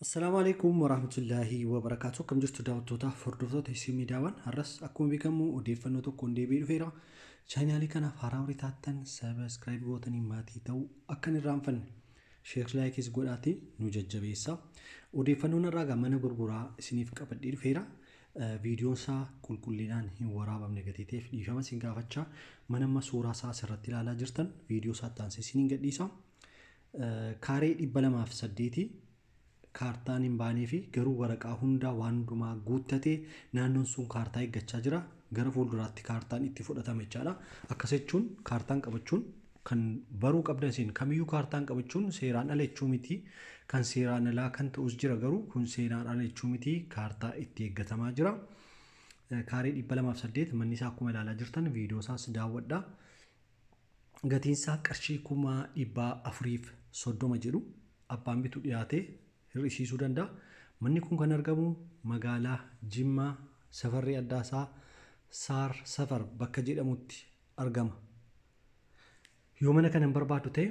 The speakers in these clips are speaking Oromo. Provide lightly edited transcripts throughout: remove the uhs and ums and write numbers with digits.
Assalamualaikum warahmatullahi wabarakatuh. Kam jirtu daawwattoota hordoftoota isii miidiyaawwan har'as akkuma beekamu odeeffannoo tokkoon deebi'ee dhufeera. Chaanaalii kanaaf haaraa horii taatan sabiskiraayib gootanii maatii ta'uu akka hin irraanfanne sheer laayikis godhaatii nu jajjabeessa. Odeeffannoon irraa mana gurguraa isiniif qabadhee dhufeera. Viidiyoon isaa qulqullinaan hin waraabamne gatii ta'eef dhiifama isin gaafachaa. Mana amma suuraa isaa asirratti ilaalaa jirtan viidiyoo isaa taansee isiniin gadhiisa. Kaaree 208 kaartaan hin baanee fi garuu waraqaa hundaa waan hundumaa guuttatee naannoon sun kaartaa eeggachaa jira. Gara fuulduraatti kaartaan itti fudhatama jechaadha. Akkas jechuun kaartaan qabachuun kan baruu qabdan isin kamiyyuu kaartaan qabachuun seeraan ala jechuu miti. Kan seeraan alaa kan ta'us jira garuu kun seeraan ala jechuu miti kaartaa itti eeggatamaa jira. Kaaree 208 manni isaa akkuma ilaalaa jirtan viidiyoo isaas daawwadhaa. Gatiin isaa qarshii 430 jedhu abbaan bitu dhiyaatee hir'isiisuu danda'a. Manni kun kan argamu magaalaa Jimmaa safarri addaa isaa Saar Safar bakka jedhamutti argama. Yoo mana kana hin barbaadu ta'e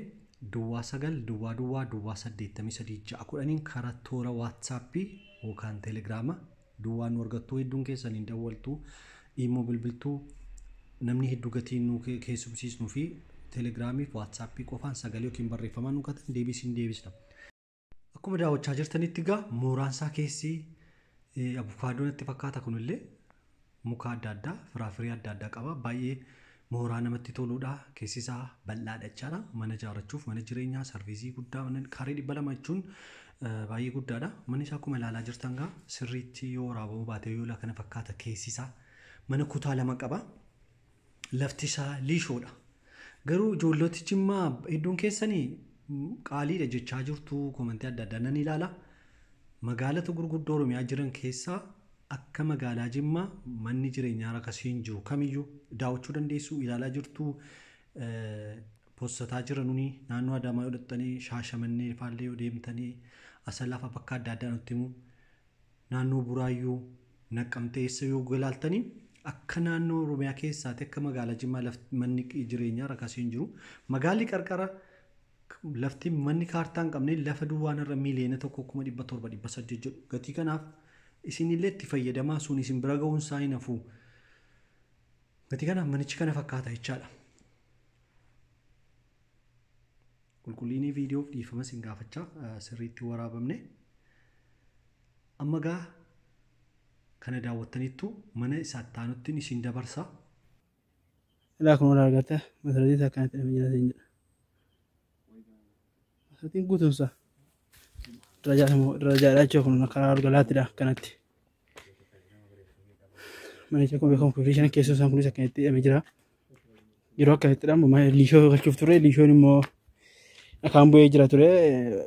duwwaa 9 duwwaa 83 karaa toora waatsaappii yookaan teelegiraama duwwaa nu argattuu hedduun keessan hin dawwaltuu immoo bilbiltuu namni hedduu gatii nu keessumsiisnuu fi teelegiraamii fi waatsaappii qofaan sagalee yookiin barreeffamaan nu gatan deebisna. Akkuma daawwachaa jirtanitti egaa mooraan isaa keessi avokaadoon itti fakkaata kunillee muka adda addaa firaafirii adda addaa qaba. Baay'ee mooraa namatti toludha. Keessi isaa bal'aadha jechaadha. Mana ijaarrachuuf mana jireenyaa sarviisii guddaa kaaree 200 jechuun baay'ee guddaadha. Manni isaa akkuma ilaalaa jirtan egaa sirriitti yoo waraabamuu baate yoo kana fakkaata keessi isaa mana kutaa 2 qaba. Lafti isaa liishoodha. Garuu ijoolloti Jimmaa hedduun keessanii qaaliidha jechaa jirtu komentii adda addaa nan ilaala. Magaalota gurguddoo Oromiyaa jiran keessaa akka magaalaa Jimmaa manni jireenyaa akkasii hin jiru kamiyyuu daawwachuu dandeessu ilaalaa jirtu. Postataa jiranuni naannoo Adaamaa yoo dhattanii Shaashamannee faallee yoo deemtanii asal lafa bakka adda addaa nutti himu naannoo Buraayyuu Naqqamtee eessa yoo galaaltanii akka naannoo Oromiyaa keessaatti akka magaalaa Jimmaa manni jireenyaa akkasii hin jiru. Magaalli qarqara lafti manni kaartaa hin qabne lafa duwwaan irra miiliyoona 1,700 jedhu. Gatii kanaaf isinillee itti fayyadamaa sun isin bira ga'uun isaa hin hafu. Gatii kanaaf manichi kana fakkaata jechaadha. Qulqullinni viidiyoof dhiifama isin gaafachaa sirriitti waraabamne. Amma gaa kana daawwattaniittu mana isaatti aanutti isin dabarsa. Ilaa kun wal argata masarratti isaa kanatti nama jira jedha. Satiin guutumsa darajaadhaa jechuun kun karaa argalaatidha kanatti. Manicha kun beekamu fiirishaan keessoo isaan kunis akkanatti hidhamee jira. Yeroo akkasittidha ammoo liishoo galchuuf ture liishoon immoo akaan bu'ee jira ture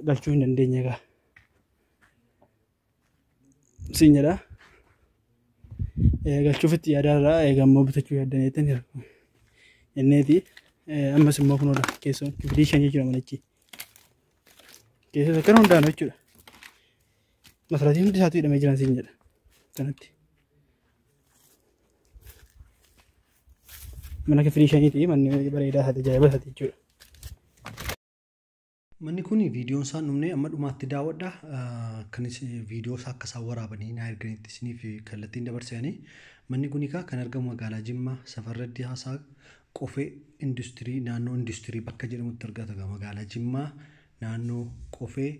galchuu hin dandeenye egaa. Siin jedha. Galchuuf itti yaadaarraa egaa immoo bitachuu yaaddaneetan jenneeti. Ammas immoo kunuudha keessoon fiirishaan jechuudha manichi. Keessoo akkana hundaan jechuudha. Masaraatiin hundi isaatu hidhamee jiran siin jedha kanatti. Mana fiirishaaniiti manni bareedaa isaati ajaa'iba isaati jechuudha. Manni kun viidiyoon isaa dhumne amma dhumaatti daawwadha. Kan viidiyoo isaa akka isaan waraabanii naa erganitti isiniif kallattiin dabarsanii. Manni kun kan argamu magaalaa Jimmaa safarra dhiyaasaa qofee industirii naannoo industirii bakka jedhamutti argata magaalaa Jimmaa. Naannoo qofee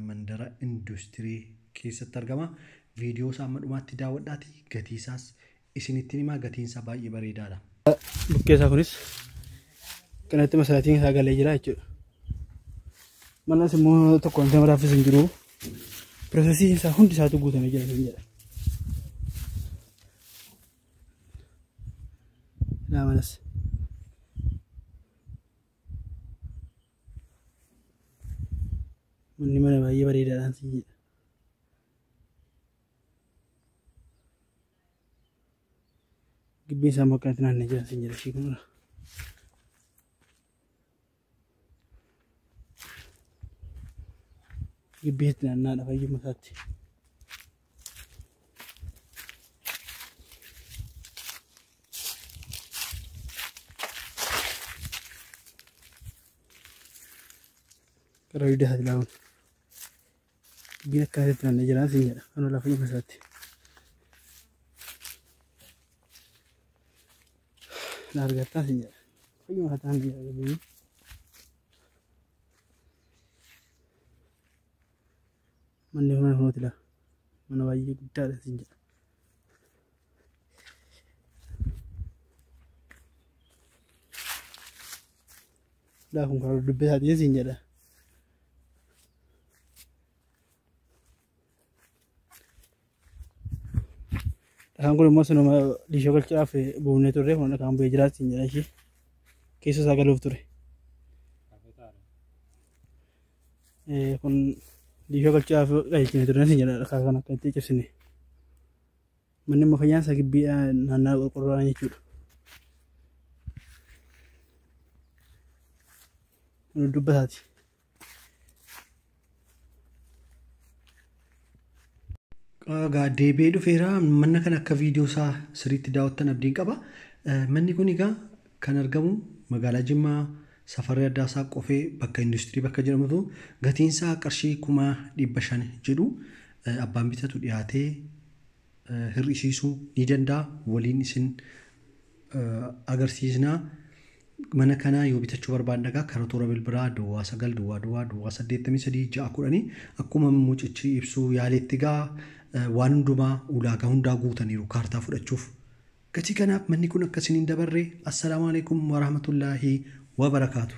mandara industirii keessatti argama. Viidiyoo isaa amma dhumaatti daawwadhaati. Gatii isaas isinitti himaa gatiin isaa baay'ee bareedaadha. Bukkee isaa kunis kanatti masaraatiin isaa galee jira jechuudha. Manas immoo tokko wanta maraafis hin jiru. Piroosesii isaa hundi isaatu guutamee jira hin jedha. Ilaa manas. Manni mana baay'ee bareedaadhaan siin jedha. Gibbiin isaa immoo akkanatti naanna'ee jira siin jedha ishii kunudha. Gibbii itti naanna'aadha fayyummaa isaatti. Karaa hidda isaati laaban. Bina akkasitti naannee jiraan siin jedha. Kanuma lafa dhimma isaatti. Na argattaa siin jedha. Fayyuma hataan jedha. Manni mana kunuuti laa. Mana baay'ee guddaadha siin jedha. Laa kun karaa dubbii isaatii siin jedha. Dhagaan kun immoo sunuma liishoo galchaaf buufnee turre kun dhagaan bu'ee jiraatu siin jedha ishee. Keessa isaa galuuf ture. Kun liishoo galchaaf qajeelchine turre siin jedha dhagaa kan akka itti cabsine. Manni immoo fayyaan isaa gibbii naannaa qorqorroodhaan jechuudha. Dubba isaati. Egaa deebi'ee dhufeera. Mana kana akka viidiyoo isaa sirriitti daawwattan abdiin qaba. Manni kun egaa kan argamu magaalaa Jimmaa safarri addaa isaa qofee bakka industirii bakka jedhamutu gatiin isaa qarshii 500 jedhu abbaan bitatu dhiyaatee hir'isiisuu ni danda'a. Waliin isin agarsiisnaa. Mana kana yoo bitachuu barbaaddan karaa toora bilbilaa duwwaa 9 duwwaa 83 610 akkuma mucichi ibsuu yaaletti egaa waan hundumaa ulaagaa hundaa guutaniiru kaartaa fudhachuuf. Gatii kanaaf manni kun akkasiin hin dabarre. Assalaamu alaikum warahmatullaahi wabarakaatu.